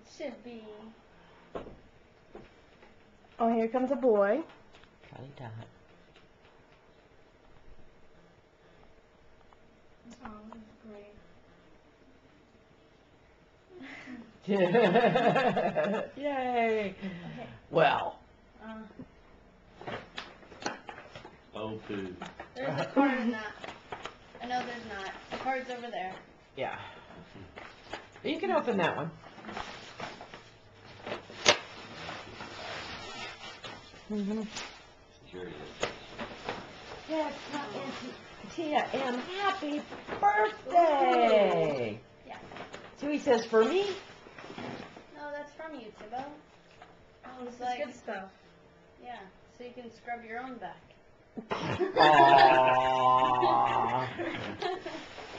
it should be. Oh, here comes a boy. Charlie Dot. Oh, this is great. Yay! Okay. Well. Oh, poo. There's a card in that. I know there's not. The card's over there. Yeah. You can open that one. Mm-hmm. Sure it is. Yes, Auntie Tia, and happy birthday! Yeah. So he says, for me? No, that's from you, Tibo. Oh, this is good stuff. Yeah. So you can scrub your own back. Aww.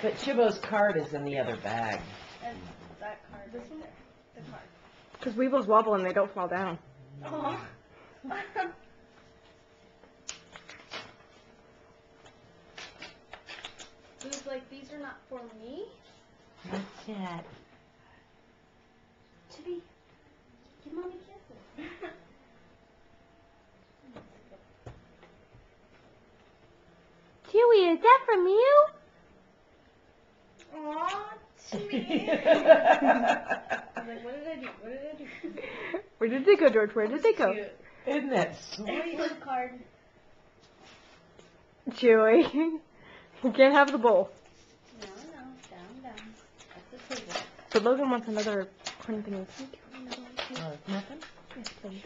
But Chibo's card is in the other bag. And that card right there. The card. Because weebles wobble and they don't fall down. Oh. Who's like, these are not for me? Not yet. Chibi, give mommy kisses. Chewy, is that from you? Aw, Chibi. I'm like, what did I do? What did I do? Where did they go, George? Where did they go? Cute. Isn't that sweet? Flip card. Chewy. You can't have the bowl. No, down. That's the table. So Logan wants another corn thing. Nothing? Yes, please.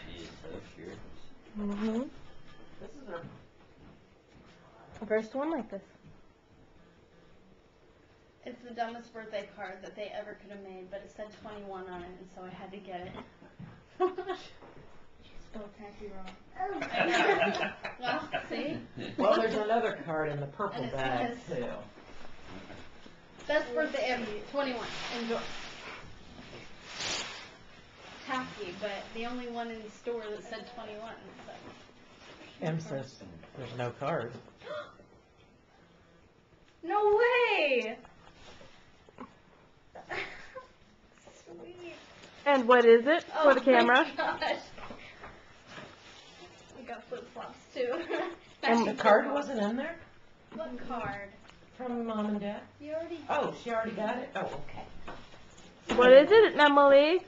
She is so curious. Mm-hmm. This is our First one like this. It's the dumbest birthday card that they ever could have made, but it said 21 on it, and so I had to get it. Spelled tacky wrong. I know. Well, see? Well, there's another card in the purple And it bag, says- too. Best birthday ever, 21. Enjoy. Tacky, but the only one in the store that said 21. So. M says there's no card. No way! Sweet. And what is it for the camera? Oh my gosh. We got flip flops too. And the card wasn't in there? What card? From Mom and Dad? You already. Oh, she already got it? Oh, okay. What is it, Emily?